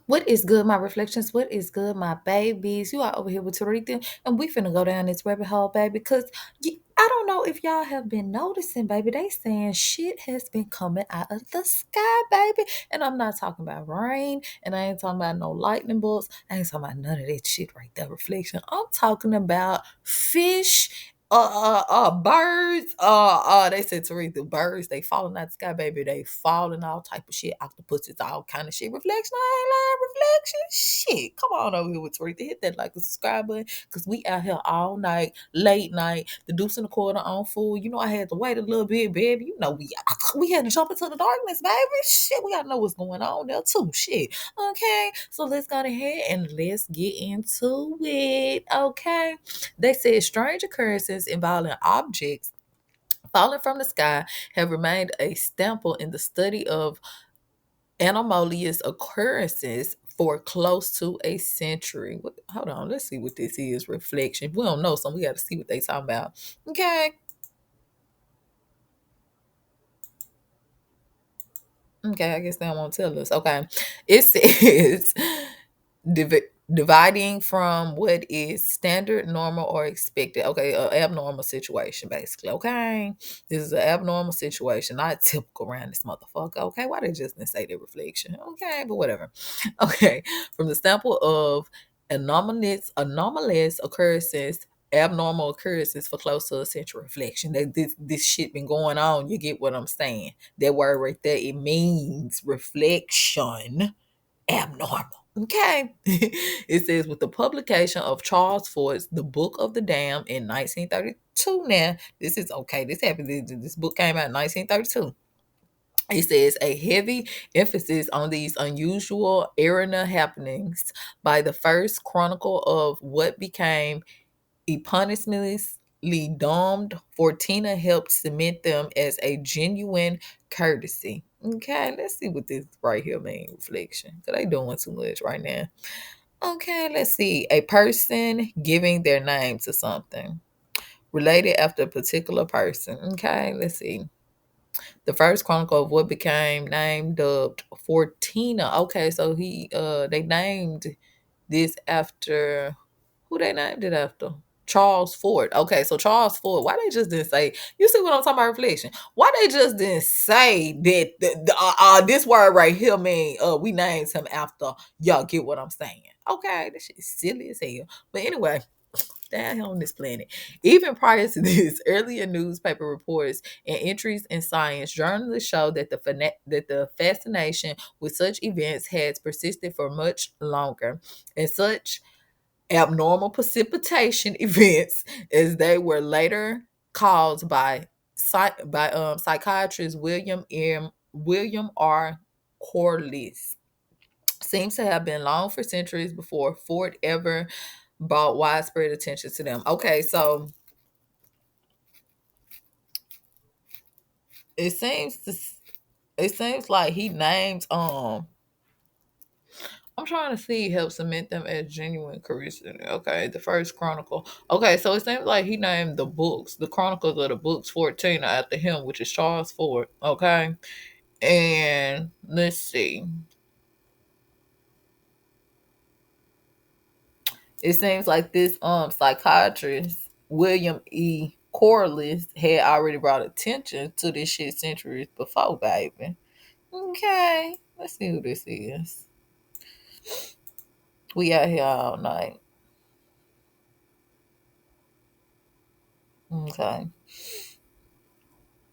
What is good, my reflections? What is good, my babies? You are over here with Tarita, and we finna go down this rabbit hole, baby, because I don't know if y'all have been noticing, baby. They saying shit has been coming out of the sky, baby. And I'm not talking about rain, and I ain't talking about no lightning bolts. I ain't talking about none of that shit right there, reflection. I'm talking about fish, birds, they said Teresa, birds, they falling out the sky, baby. They falling all type of shit, octopuses, all kind of shit. Reflection, I ain't lying, reflection. Shit. Come on over here with Teresa. Hit that like and subscribe button. Cause we out here all night, late night, the deuce and the quarter on full. You know I had to wait a little bit, baby. You know we had to jump into the darkness, baby. Shit, we gotta know what's going on there too. Shit. Okay. So let's go ahead and let's get into it. Okay. They said strange occurrences involving objects falling from the sky have remained a staple in the study of anomalous occurrences for close to a century. Hold on, let's see what this is. Reflection. We don't know, so we got to see what they talking about. Okay. Okay, I guess they don't want to tell us. Okay. It says dividing from what is standard, normal, or expected. Okay, abnormal situation, basically. Okay. This is an abnormal situation, not typical around this motherfucker. Okay, why they just didn't say the reflection? Okay, but whatever. Okay. From the sample of anomalous occurrences, abnormal occurrences for close to a century reflection. That this shit been going on. You get what I'm saying? That word right there, it means reflection, abnormal. Okay. It says with the publication of Charles Ford's The Book of the Damned in 1932. Now, this is okay. This happened. This book came out in 1932. It says a heavy emphasis on these unusual arena happenings by the first chronicle of what became eponymously dubbed Fortina helped cement them as a genuine courtesy. Okay, let's see what this right here means. Reflection. Because they doing too much right now. Okay, let's see. A person giving their name to something related after a particular person. Okay, let's see. The first chronicle of what became named dubbed Fortina. Okay, so they named this after who they named it after? Charles Ford. Okay, so Charles Ford. Why they just didn't say? You see what I'm talking about? Reflection. Why they just didn't say that this word right here mean we named him after? Y'all get what I'm saying? Okay, this shit is silly as hell. But anyway, down here on this planet. Even prior to this, earlier newspaper reports and entries in science journalists show that the fascination with such events has persisted for much longer, and such abnormal precipitation events, as they were later called by psychiatrist William R. Corliss, seems to have been long for centuries before Ford ever brought widespread attention to them. Okay, so it seems to, it seems like he names I'm trying to see help cement them as genuine Christian. Okay, the first chronicle. Okay, so it seems like he named the chronicles of the books 14 after him, which is Charles Ford. Okay, and let's see. It seems like this psychiatrist William E. Corliss had already brought attention to this shit centuries before, baby. Okay, let's see who this is. We out here all night. Okay.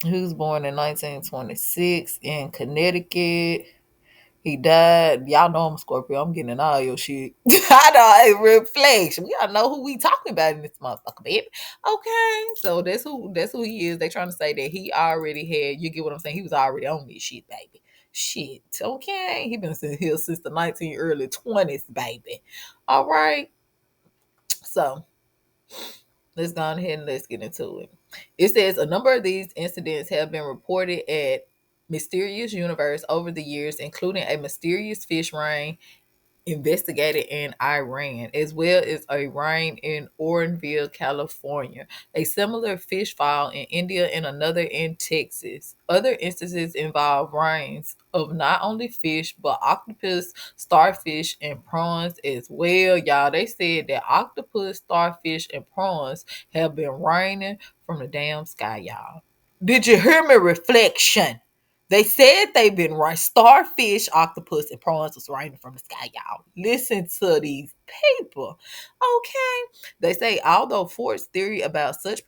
He was born in 1926 in Connecticut. He died. Y'all know I'm a Scorpio. I'm getting in all your shit. I know, hey, reflection. We gotta know who we talking about in this motherfucker, baby. Okay, so that's who he is. They trying to say that he already had. You get what I'm saying? He was already on this shit, baby. Shit. Okay, he been here since the early 20s, baby. All right. So let's go on ahead and let's get into it. It says a number of these incidents have been reported at Mysterious Universe over the years, including a mysterious fish rain investigated in Iran, as well as a rain in Orenville, California, a similar fish fowl in India, and another in Texas. Other instances involve rains of not only fish, but octopus, starfish, and prawns as well. Y'all, they said that octopus, starfish, and prawns have been raining from the damn sky, y'all. Did you hear me? Reflection. They said they've been right. Starfish, octopus, and prawns was raining from the sky, y'all. Listen to these people. Okay. They say although Ford's theory about such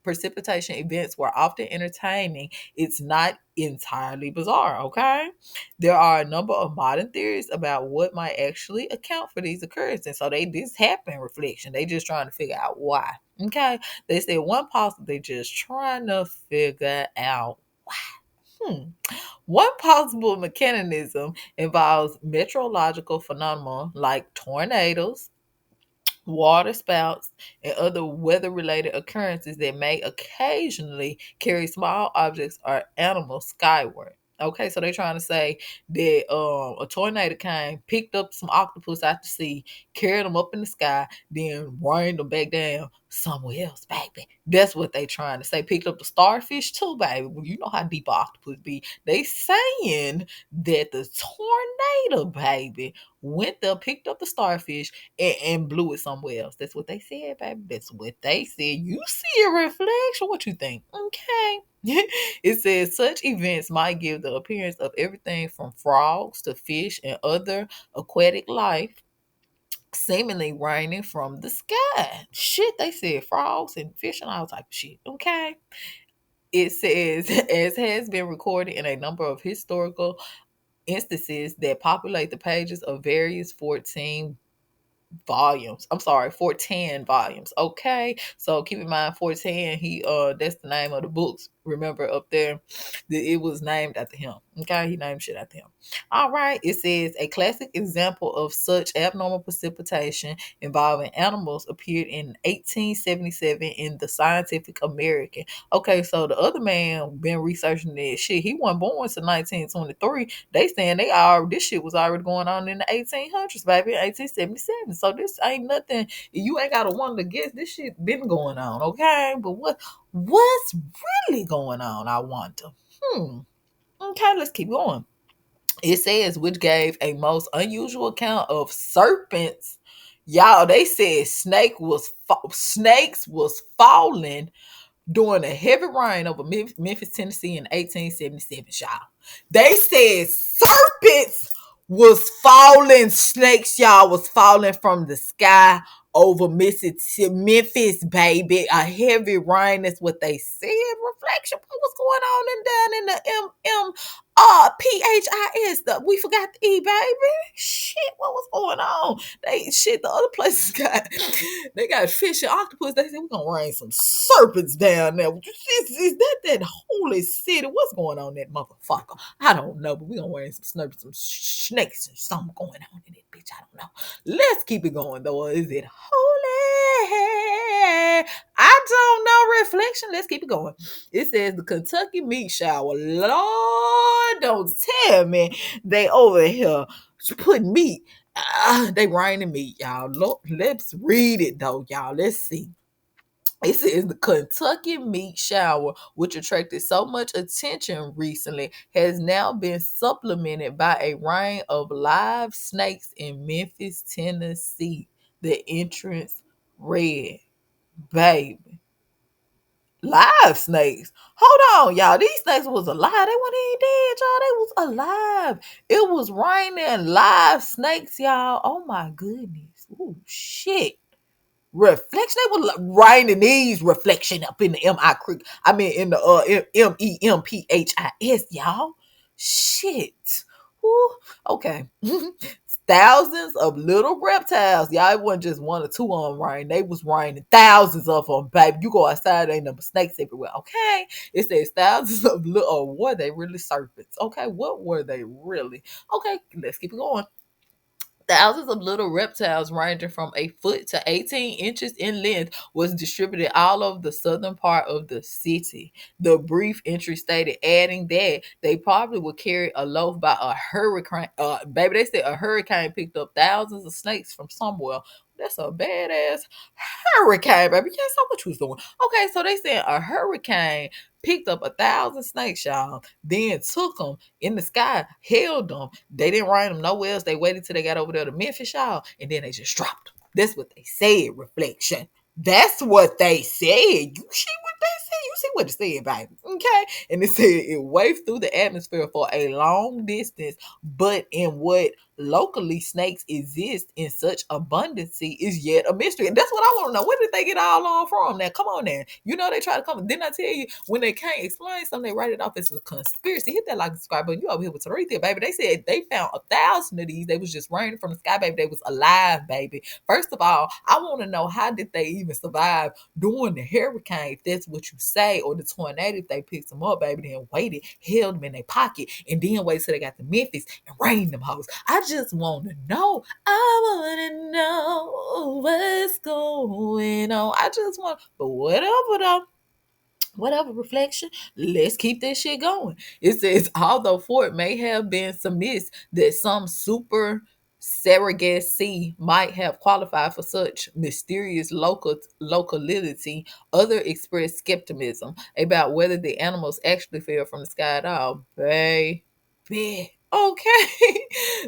precipitation events were often entertaining, it's not entirely bizarre. Okay. There are a number of modern theories about what might actually account for these occurrences. So they this happened reflection. They just trying to figure out why. Okay. They said one possible, just trying to figure out why. Hmm. One possible mechanism involves meteorological phenomena like tornadoes, water spouts, and other weather related occurrences that may occasionally carry small objects or animals skyward. Okay, so they're trying to say that a tornado came, picked up some octopus out the sea, carried them up in the sky, then rained them back down somewhere else, baby. That's what they trying to say. Picked up the starfish too, baby. Well, you know how deep an octopus be. They saying that the tornado, baby, went there, picked up the starfish, and blew it somewhere else. That's what they said, baby. That's what they said. You see a reflection. What you think? Okay. It says such events might give the appearance of everything from frogs to fish and other aquatic life seemingly raining from the sky. Shit, they said frogs and fish and all type of shit. Okay. It says, as has been recorded in a number of historical instances that populate the pages of various 14 volumes. I'm sorry, 410 volumes. Okay. So keep in mind 410, that's the name of the books. Remember up there that it was named after him. Okay, he named shit after him. All right. It says a classic example of such abnormal precipitation involving animals appeared in 1877 in the Scientific American. Okay, so the other man been researching this shit. He wasn't born to 1923. They saying this shit was already going on in the 1800s, baby, 1877. So this ain't nothing. You ain't gotta wonder to guess. This shit been going on, okay? But what's really going on? I wonder. Okay, let's keep going. It says which gave a most unusual account of serpents. Y'all, they said snakes was falling during a heavy rain over Memphis, Tennessee in 1877, y'all. They said serpents was falling, snakes, y'all, was falling from the sky over Mississippi, Memphis, baby. A heavy rain, that's what they said. Reflection, what was going on and down in the PHIS? We forgot the E, baby. Shit, what was going on? The other places they got fish and octopus. They said we're gonna rain some serpents down there. Is that holy city? What's going on in that motherfucker? I don't know, but we're gonna rain some serpents, some snakes, and something going on in that bitch. I don't know. Let's keep it going though. Is it holy? I don't know. Reflection. Let's keep it going. It says the Kentucky meat shower. Lord, don't tell me they over here putting meat. They raining meat, y'all. Look, let's read it though, y'all. Let's see. It says the Kentucky meat shower, which attracted so much attention recently, has now been supplemented by a rain of live snakes in Memphis, Tennessee. The entrance read, baby. Live snakes. Hold on, y'all. These snakes was alive. They weren't even dead, y'all. They was alive. It was raining live snakes, y'all. Oh my goodness. Oh shit. Reflection. They was raining these reflection up in the M.I. Creek. I mean in the MEMPHIS, y'all. Shit. Ooh, okay. Thousands of little reptiles. Y'all, it wasn't just one or two on rain. They was raining thousands of them, baby. You go outside, ain't number snakes everywhere. Okay. It says thousands of little, or were they really serpents? Okay, what were they really? Okay, let's keep it going. Thousands of little reptiles ranging from a foot to 18 inches in length was distributed all over the southern part of the city. The brief entry stated, adding that they probably would carry a loaf by a hurricane. Baby, they said a hurricane picked up thousands of snakes from somewhere. That's a badass hurricane, baby. Guess how much was doing? Okay, so they said a hurricane picked up 1,000 snakes, y'all. Then took them in the sky, held them. They didn't ride them nowhere else. They waited till they got over there to Memphis, y'all, and then they just dropped them. That's what they said, reflection. That's what they said. You see what they said? You see what it said, baby. Okay. And it said it waved through the atmosphere for a long distance, but in what locally snakes exist in such abundance is yet a mystery. And that's what I want to know. Where did they get all on from? Now, come on now. You know they try to come. Didn't I tell you when they can't explain something, they write it off as a conspiracy? Hit that like subscribe button. You over here with Taretha, baby. They said they found 1,000 of these. They was just raining from the sky, baby. They was alive, baby. First of all, I want to know how did they even survive during the hurricane, if that's what you say, or the tornado, if they picked them up, baby, then waited, held them in their pocket, and then wait till they got to Memphis and rained them hoes. I just want to know. I want to know what's going on. I just want, but whatever though. Whatever, reflection, let's keep this shit going. It says, although Ford may have been submiss that some super surrogacy might have qualified for such mysterious locality, other expressed skepticism about whether the animals actually fell from the sky at all. Baby. Okay.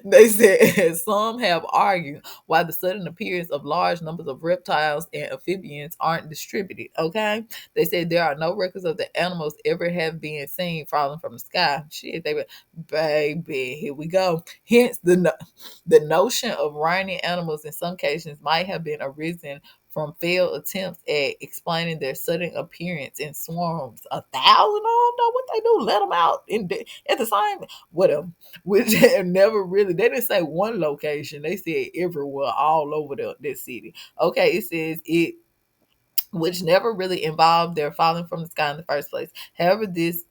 They said some have argued why the sudden appearance of large numbers of reptiles and amphibians aren't distributed. Okay. They said there are no records of the animals ever have been seen falling from the sky. Shit, they were, baby, here we go. Hence, the notion of raining animals in some cases might have been arisen from failed attempts at explaining their sudden appearance in swarms. 1,000 of them, know what they do? Let them out at the same, whatever. Which have never really, they didn't say one location. They said everywhere, all over the city. Okay, it says it which never really involved their falling from the sky in the first place. However, this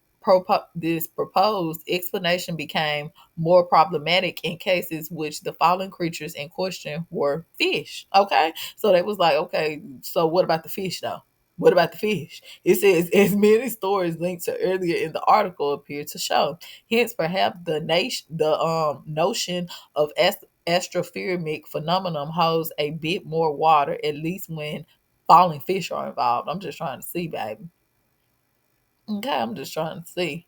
proposed explanation became more problematic in cases which the fallen creatures in question were fish. Okay, so they was like, okay, so what about the fish though? What about the fish? It says, as many stories linked to earlier in the article appear to show. Hence, perhaps notion of astrophysic phenomenon holds a bit more water, at least when falling fish are involved. I'm just trying to see, baby. Okay, I'm just trying to see.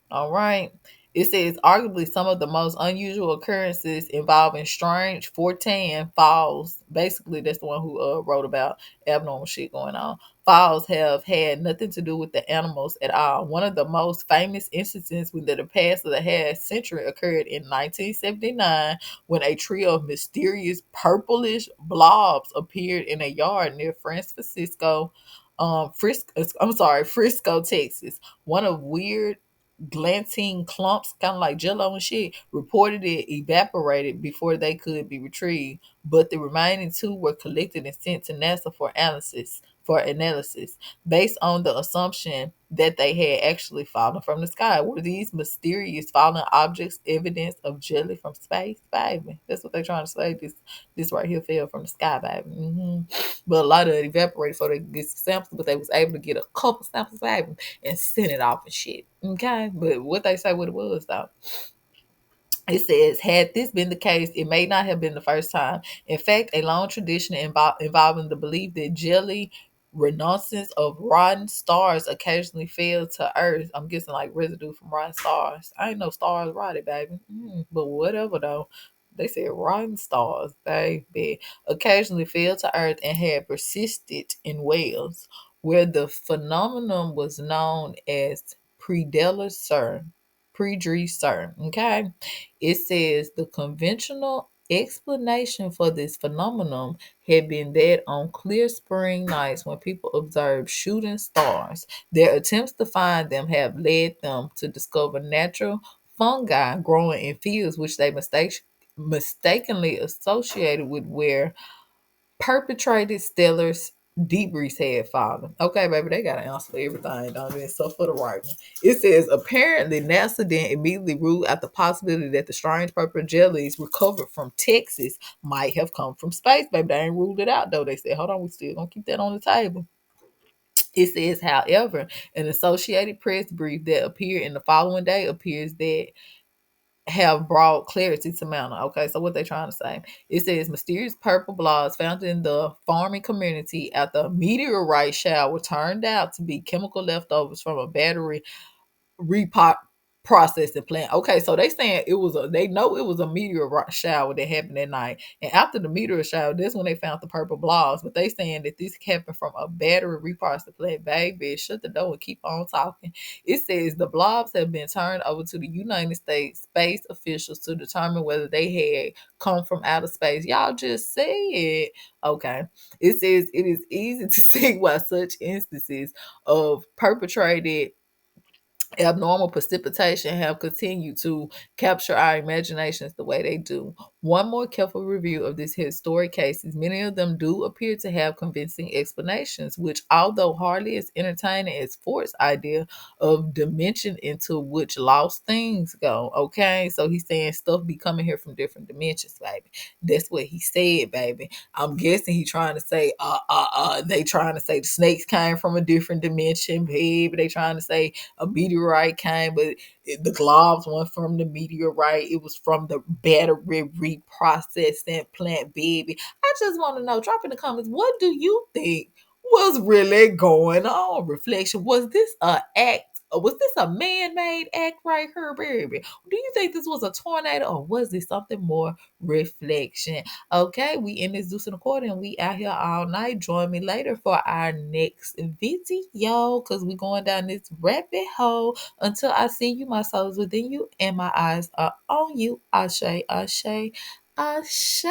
All right. It says arguably some of the most unusual occurrences involving strange 14 falls. Basically, that's the one who wrote about abnormal shit going on. Falls have had nothing to do with the animals at all. One of the most famous instances within the past of the half century occurred in 1979 when a trio of mysterious purplish blobs appeared in a yard near Frisco, Texas. One of weird glanting clumps, kind of like jello and shit, reported it evaporated before they could be retrieved, but the remaining two were collected and sent to NASA for analysis, based on the assumption that they had actually fallen from the sky. Were these mysterious falling objects evidence of jelly from space, baby? That's what they're trying to say. This right here fell from the sky, baby. But a lot of it evaporated, so they get samples, but they was able to get a couple samples, baby, and send it off and shit. Okay, but what they say what it was though. It says, had this been the case, it may not have been the first time. In fact, a long tradition involving the belief that jelly renouncance of rotten stars occasionally fell to Earth. I'm guessing like residue from rotten stars. I ain't no stars rotted, baby. But whatever though. They said rotten stars, baby, occasionally fell to Earth and had persisted in Wales, where the phenomenon was known as predre. Okay. It says the conventional explanation for this phenomenon had been that on clear spring nights when people observed shooting stars, their attempts to find them have led them to discover natural fungi growing in fields which they mistakenly associated with where perpetrated stellar debris had fallen. Okay, baby, they got an answer for everything, don't they? So for the right one. It says apparently NASA then immediately ruled out the possibility that the strange purple jellies recovered from Texas might have come from space. Baby, they ain't ruled it out though. They said, hold on, we still gonna keep that on the table. It says, however, an Associated Press brief that appeared in the following day appears that have brought clarity to matter. Okay, so what they trying to say? It says mysterious purple blobs found in the farming community after a meteorite shower turned out to be chemical leftovers from a battery repot processing plant. Okay, so they saying they know it was a meteor shower that happened that night. And after the meteor shower, that's when they found the purple blobs. But they saying that this happened from a battery reprocessing plant. Baby, shut the door and keep on talking. It says the blobs have been turned over to the United States space officials to determine whether they had come from outer space. Y'all just say it. Okay. It says it is easy to see why such instances of perpetrated abnormal precipitation have continued to capture our imaginations the way they do. One more careful review of these historic cases, many of them do appear to have convincing explanations, which, although hardly as entertaining as Ford's idea of dimension into which lost things go. Okay, so he's saying stuff be coming here from different dimensions, baby. That's what he said, baby. I'm guessing he trying to say, they trying to say the snakes came from a different dimension, baby. They trying to say a meteorite came, but the globs weren't from the meteorite. It was from the battery reprocessing plant, baby. I just want to know, drop in the comments, what do you think was really going on? Reflection, was this a act? Or was this a man-made act right here, baby? Do you think this was a tornado or was this something more? Reflection. Okay, we in this Deuce and a Quarter and we out here all night. Join me later for our next video because we going down this rabbit hole. Until I see you, my soul is within you and my eyes are on you. Ashe, ashe, ashe.